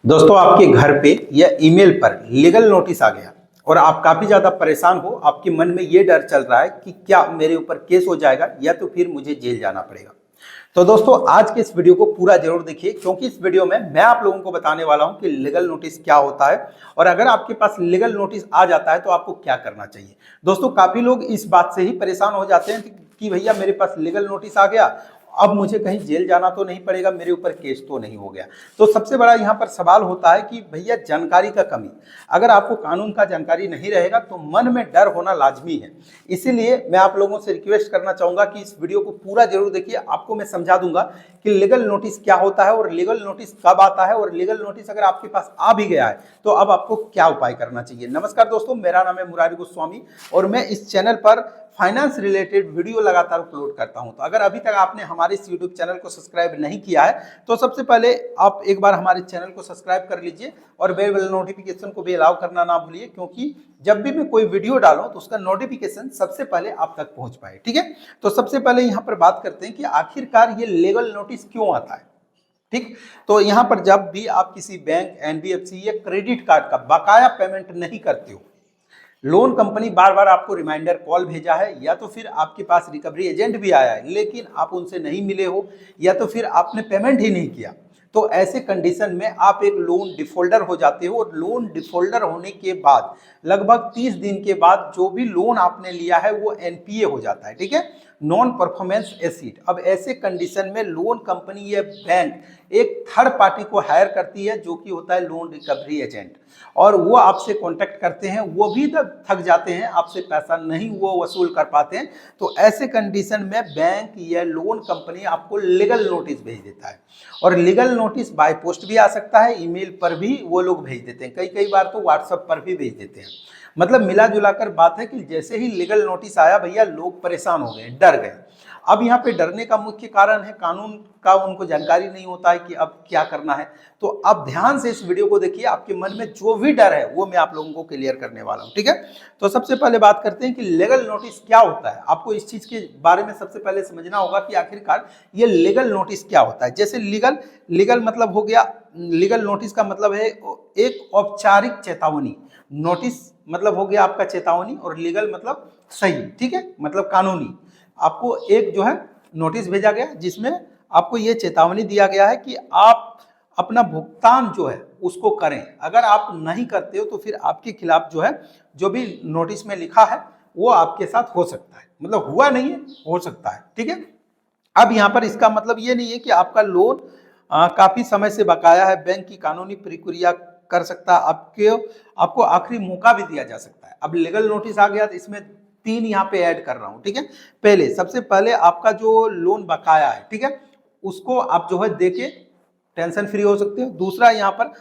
दोस्तों, आपके घर पे या ईमेल पर लीगल नोटिस आ गया और आप काफी ज्यादा परेशान हो। आपके मन में ये डर चल रहा है कि क्या मेरे ऊपर केस हो जाएगा या तो फिर मुझे जेल जाना पड़ेगा। तो दोस्तों, आज के इस वीडियो को पूरा जरूर देखिए, क्योंकि इस वीडियो में मैं आप लोगों को बताने वाला हूं कि लीगल नोटिस क्या होता है और अगर आपके पास लीगल नोटिस आ जाता है तो आपको क्या करना चाहिए। दोस्तों, काफी लोग इस बात से ही परेशान हो जाते हैं कि भैया मेरे पास लीगल नोटिस आ गया, अब मुझे कहीं जेल जाना तो नहीं पड़ेगा, मेरे ऊपर केस तो नहीं हो गया। तो सबसे बड़ा यहाँ पर सवाल होता है कि भैया जानकारी का कमी। अगर आपको कानून का जानकारी नहीं रहेगा तो मन में डर होना लाजमी है। इसीलिए मैं आप लोगों से रिक्वेस्ट करना चाहूंगा कि इस वीडियो को पूरा जरूर देखिए। आपको मैं समझा दूंगा कि लीगल नोटिस क्या होता है और लीगल नोटिस कब आता है, और लीगल नोटिस अगर आपके पास आ भी गया है तो अब आपको क्या उपाय करना चाहिए। नमस्कार दोस्तों, मेरा नाम है मुरारी गोस्वामी और मैं इस चैनल पर फाइनेंस रिलेटेड वीडियो लगातार अपलोड करता हूं। तो अगर अभी तक आपने हमारे इस यूट्यूब चैनल को सब्सक्राइब नहीं किया है तो सबसे पहले आप एक बार हमारे चैनल को सब्सक्राइब कर लीजिए और बेल नोटिफिकेशन को भी अलाउ करना ना भूलिए, क्योंकि जब भी मैं कोई वीडियो डालूं तो उसका नोटिफिकेशन सबसे पहले आप तक पहुंच पाए। ठीक है, तो सबसे पहले यहां पर बात करते हैं कि आखिरकार ये लीगल नोटिस क्यों आता है। ठीक, तो यहां पर जब भी आप किसी बैंक, एनबीएफसी या क्रेडिट कार्ड का बकाया पेमेंट नहीं करते हो, लोन कंपनी बार बार आपको रिमाइंडर कॉल भेजा है या तो फिर आपके पास रिकवरी एजेंट भी आया है लेकिन आप उनसे नहीं मिले हो, या तो फिर आपने पेमेंट ही नहीं किया, तो ऐसे कंडीशन में आप एक लोन डिफॉल्टर हो जाते हो। और लोन डिफॉल्टर होने के बाद लगभग 30 दिन के बाद जो भी लोन आपने लिया है वो एनपीए हो जाता है। ठीक है, नॉन परफॉर्मेंस एसिड। अब ऐसे कंडीशन में लोन कंपनी या बैंक एक थर्ड पार्टी को हायर करती है जो कि होता है लोन रिकवरी एजेंट, और वो आपसे कांटेक्ट करते हैं। वो भी तब थक जाते हैं, आपसे पैसा नहीं वो वसूल कर पाते हैं। तो ऐसे कंडीशन में बैंक या लोन कंपनी आपको लीगल नोटिस भेज देता है, और लीगल नोटिस बाय पोस्ट भी आ सकता है, ईमेल पर भी वो लोग भेज देते हैं, कई कई बार तो व्हाट्सएप पर भी भेज देते हैं। मतलब मिला जुला कर बात है कि जैसे ही लीगल नोटिस आया भैया लोग परेशान हो गए, डर गए। अब यहाँ पे डरने का मुख्य कारण है कानून का उनको जानकारी नहीं होता है कि अब क्या करना है। तो अब ध्यान से इस वीडियो को देखिए, आपके मन में जो भी डर है वो मैं आप लोगों को क्लियर करने वाला हूँ। ठीक है, तो सबसे पहले बात करते हैं कि लीगल नोटिस क्या होता है। आपको इस चीज के बारे में सबसे पहले समझना होगा कि आखिरकार ये लीगल नोटिस क्या होता है। जैसे लीगल लीगल मतलब हो गया, लीगल नोटिस का मतलब है एक औपचारिक चेतावनी। नोटिस मतलब हो गया आपका चेतावनी, और लीगल मतलब सही। ठीक है, मतलब कानूनी। आपको एक जो है नोटिस भेजा गया जिसमें आपको ये चेतावनी दिया गया है कि आप अपना भुगतान जो है उसको करें। अगर आप नहीं करते हो तो फिर आपके खिलाफ जो है, जो भी नोटिस में लिखा है वो आपके साथ हो सकता है। मतलब हुआ नहीं है, हो सकता है। ठीक है, अब यहाँ पर इसका मतलब ये नहीं है कि आपका लोन काफी समय से बकाया है, बैंक की कानूनी प्रक्रिया कर सकता है, आपको आखिरी मौका भी दिया जा सकता है। अब लीगल नोटिस आ गया तो इसमें तीन यहाँ पे ऐड कर रहा हूं। ठीक है, पहले सबसे पहले आपका जो लोन बकाया है, ठीक है, उसको आप जो है देके टेंशन फ्री हो सकते हो। दूसरा, यहाँ पर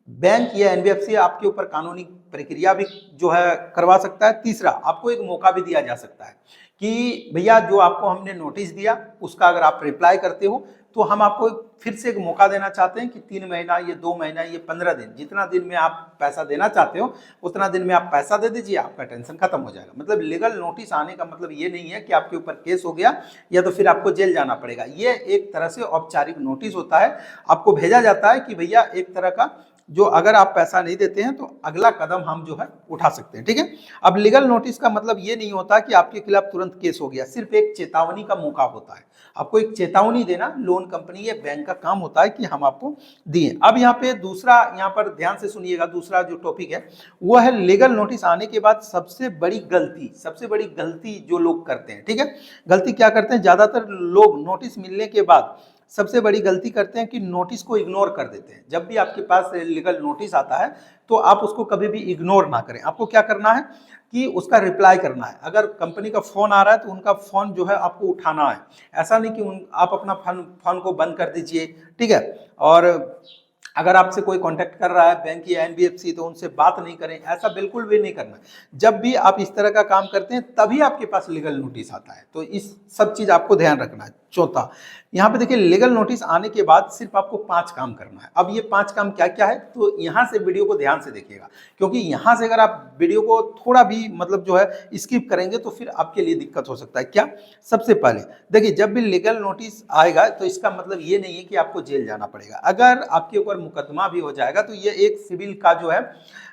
बैंक या एनबीएफसी आपके ऊपर कानूनी प्रक्रिया भी जो है करवा सकता है। तीसरा, आपको एक मौका भी दिया जा सकता है कि भैया जो आपको हमने नोटिस दिया उसका अगर आप रिप्लाई करते हो तो हम आपको फिर से एक मौका देना चाहते हैं कि 3 महीना, ये 2 महीना, ये 15 दिन, जितना दिन में आप पैसा देना चाहते हो उतना दिन में आप पैसा दे दीजिए, आपका टेंशन खत्म हो जाएगा। मतलब लीगल नोटिस आने का मतलब ये नहीं है कि आपके ऊपर केस हो गया या तो फिर आपको जेल जाना पड़ेगा। ये एक तरह से औपचारिक नोटिस होता है, आपको भेजा जाता है कि भैया एक तरह का जो अगर आप पैसा नहीं देते हैं तो अगला कदम हम जो है उठा सकते हैं। ठीक है, अब लीगल नोटिस का मतलब ये नहीं होता कि आपके खिलाफ तुरंत केस हो गया, सिर्फ एक चेतावनी का मौका होता है। आपको एक चेतावनी देना लोन कंपनी या बैंक का काम होता है कि हम आपको दिए। अब यहाँ पे दूसरा, यहाँ पर ध्यान से सुनिएगा, दूसरा जो टॉपिक है वो है लीगल नोटिस आने के बाद सबसे बड़ी गलती जो लोग करते हैं। ठीक है, गलती क्या करते हैं, ज्यादातर लोग नोटिस मिलने के बाद सबसे बड़ी गलती करते हैं कि नोटिस को इग्नोर कर देते हैं। जब भी आपके पास लीगल नोटिस आता है तो आप उसको कभी भी इग्नोर ना करें। आपको क्या करना है कि उसका रिप्लाई करना है। अगर कंपनी का फोन आ रहा है तो उनका फोन जो है आपको उठाना है। ऐसा नहीं कि आप अपना फोन को बंद कर दीजिए। ठीक है, और अगर आपसे कोई कांटेक्ट कर रहा है बैंक या एनबीएफसी तो उनसे बात नहीं करें, ऐसा बिल्कुल भी नहीं करना। जब भी आप इस तरह का काम करते हैं तभी आपके पास लीगल नोटिस आता है। तो इस सब चीज आपको ध्यान रखना है। चौथा, यहाँ पे देखिए लीगल नोटिस आने के बाद सिर्फ आपको 5 काम करना है। अब ये 5 काम क्या क्या है, तो यहाँ से वीडियो को ध्यान से देखिएगा, क्योंकि यहाँ से अगर आप वीडियो को थोड़ा भी मतलब जो है स्किप करेंगे तो फिर आपके लिए दिक्कत हो सकता है। क्या, सबसे पहले देखिए जब भी लीगल नोटिस आएगा तो इसका मतलब ये नहीं है कि आपको जेल जाना पड़ेगा। अगर आपके ऊपर मुकदमा भी हो जाएगा तो ये एक सिविल का जो है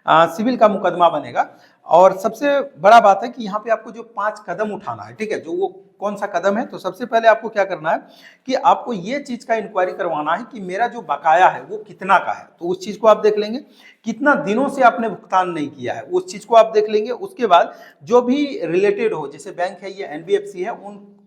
सिविल का मुकदमा बनेगा। और सबसे बड़ा बात है कि यहाँ पे आपको जो 5 कदम उठाना है, ठीक है, जो वो कौन सा कदम है, तो सबसे पहले आपको क्या करना है कि आपको ये चीज का इंक्वायरी करवाना है कि मेरा जो बकाया है वो कितना का है। तो उस चीज को आप देख लेंगे, कितना दिनों से आपने भुगतान नहीं किया है उस चीज को आप देख लेंगे। उसके बाद जो भी रिलेटेड हो, जैसे बैंक है या एनबीएफसी है,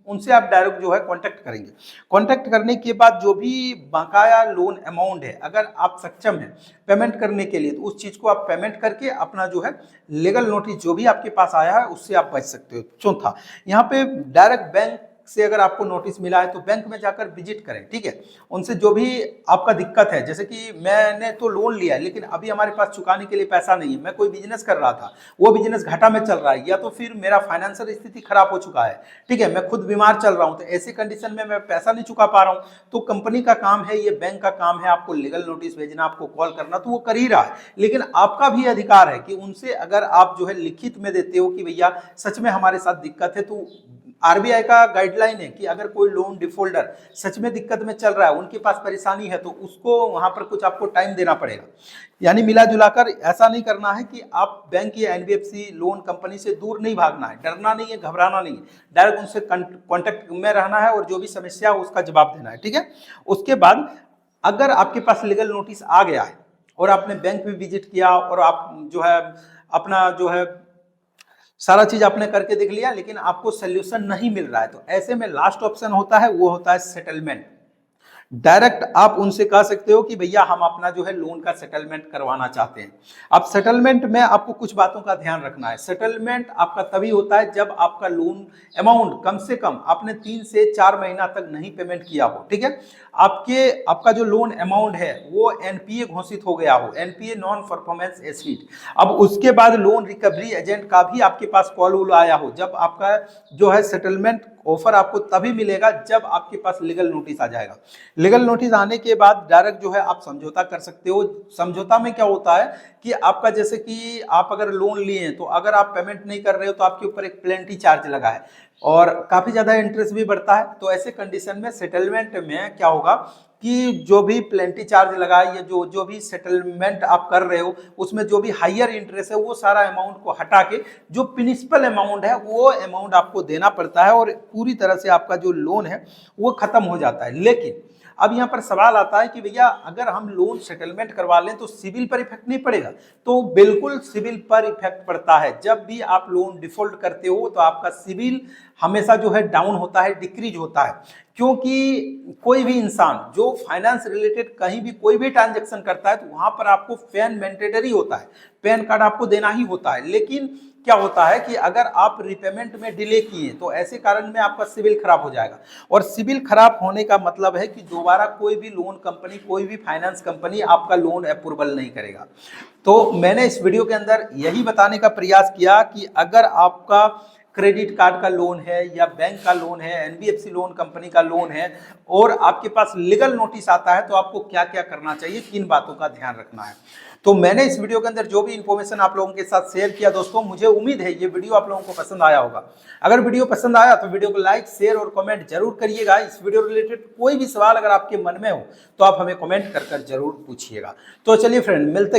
उनसे आप डायरेक्ट जो है कांटेक्ट करेंगे। कांटेक्ट करने के बाद जो भी बकाया लोन अमाउंट है, अगर आप सक्षम हैं पेमेंट करने के लिए, तो उस चीज को आप पेमेंट करके अपना जो है लीगल नोटिस जो भी आपके पास आया है उससे आप बच सकते हो। चौथा, यहाँ पे डायरेक्ट बैंक से अगर आपको नोटिस मिला है तो बैंक में जाकर विजिट करें, ठीक है, उनसे जो भी आपका दिक्कत है, जैसे कि मैंने तो लोन लिया है लेकिन अभी हमारे पास चुकाने के लिए पैसा नहीं है, मैं कोई बिजनेस कर रहा था, वो बिजनेस घाटा में चल रहा है, या तो फिर मेरा फाइनेंशियल स्थिति खराब हो चुका है, ठीक है, मैं खुद बीमार चल रहा हूं, तो ऐसे कंडीशन में मैं पैसा नहीं चुका पा रहा हूं, तो कंपनी का काम है, ये बैंक का काम है आपको लीगल नोटिस भेजना, आपको कॉल करना, तो वो कर ही रहा है। लेकिन आपका भी अधिकार है कि उनसे अगर आप जो है लिखित में देते हो कि भैया सच में हमारे साथ दिक्कत है, तो आरबीआई का गाइडलाइन है कि अगर कोई लोन डिफॉल्टर सच में दिक्कत में चल रहा है, उनके पास परेशानी है, तो उसको वहां पर कुछ आपको टाइम देना पड़ेगा। यानी मिला जुलाकर ऐसा नहीं करना है कि आप बैंक या एनबीएफसी लोन कंपनी से दूर नहीं भागना है, डरना नहीं है, घबराना नहीं है, डायरेक्ट उनसे कांटेक्ट में रहना है और जो भी समस्या हो उसका जवाब देना है, ठीक है। उसके बाद अगर आपके पास लीगल नोटिस आ गया है और आपने बैंक में विजिट किया और आप जो है अपना जो है सारा चीज आपने करके देख लिया, लेकिन आपको सोल्यूशन नहीं मिल रहा है, तो ऐसे में लास्ट ऑप्शन होता है, वो होता है सेटलमेंट। डायरेक्ट आप उनसे कह सकते हो कि भैया हम अपना जो है लोन का सेटलमेंट करवाना चाहते हैं। अब सेटलमेंट में आपको कुछ बातों का ध्यान रखना है। सेटलमेंट आपका तभी होता है जब आपका लोन अमाउंट कम से कम आपने 3 से 4 महीना तक नहीं पेमेंट किया हो, ठीक है। आपका जो लोन अमाउंट है वो एनपीए घोषित हो गया हो, एनपीए नॉन परफॉर्मेंस एसिड। अब उसके बाद लोन रिकवरी एजेंट का भी आपके पास कॉल आया हो, जब आपका जो है सेटलमेंट ऑफर आपको तभी मिलेगा जब आपके पास लीगल नोटिस आ जाएगा। लीगल नोटिस आने के बाद डायरेक्ट जो है आप समझौता कर सकते हो। समझौता में क्या होता है कि आपका जैसे कि आप अगर लोन लिए हैं तो अगर आप पेमेंट नहीं कर रहे हो तो आपके ऊपर एक प्लेंटी चार्ज लगा है और काफी ज्यादा इंटरेस्ट भी बढ़ता है। तो ऐसे कंडीशन में सेटलमेंट में क्या होगा कि जो भी प्लेंटी चार्ज लगा है या जो भी सेटलमेंट आप कर रहे हो उसमें जो भी हायर इंटरेस्ट है वो सारा अमाउंट को हटा के जो प्रिंसिपल अमाउंट है वो अमाउंट आपको देना पड़ता है और पूरी तरह से आपका जो लोन है वो खत्म हो जाता है। लेकिन अब यहाँ पर सवाल आता है कि भैया अगर हम लोन सेटलमेंट करवा लें तो सिविल पर इफेक्ट नहीं पड़ेगा? तो बिल्कुल सिविल पर इफेक्ट पड़ता है। जब भी आप लोन डिफॉल्ट करते हो तो आपका सिविल हमेशा जो है डाउन होता है, डिक्रीज होता है, क्योंकि कोई भी इंसान जो फाइनेंस रिलेटेड कहीं भी कोई भी ट्रांजेक्शन करता है तो वहां पर आपको पैन मैंडेटरी होता है, पैन कार्ड आपको देना ही होता है। लेकिन क्या होता है कि अगर आप रिपेमेंट में डिले किए तो ऐसे कारण में आपका सिविल खराब हो जाएगा और सिविल खराब होने का मतलब है कि दोबारा कोई भी लोन कंपनी, कोई भी फाइनेंस कंपनी आपका लोन अप्रूवल नहीं करेगा। तो मैंने इस वीडियो के अंदर यही बताने का प्रयास किया कि अगर आपका क्रेडिट कार्ड का लोन है या बैंक का लोन है, एनबीएफसी लोन कंपनी का लोन है और आपके पास लीगल नोटिस आता है तो आपको क्या क्या करना चाहिए, किन बातों का ध्यान रखना है। तो मैंने इस वीडियो के अंदर जो भी इंफॉर्मेशन आप लोगों के साथ शेयर किया दोस्तों, मुझे उम्मीद है ये वीडियो आप लोगों को पसंद आया होगा। अगर वीडियो पसंद आया तो वीडियो को लाइक, शेयर और कमेंट जरूर करिएगा। इस वीडियो रिलेटेड कोई भी सवाल अगर आपके मन में हो तो आप हमें कमेंट कर जरूर पूछिएगा। तो चलिए फ्रेंड, मिलते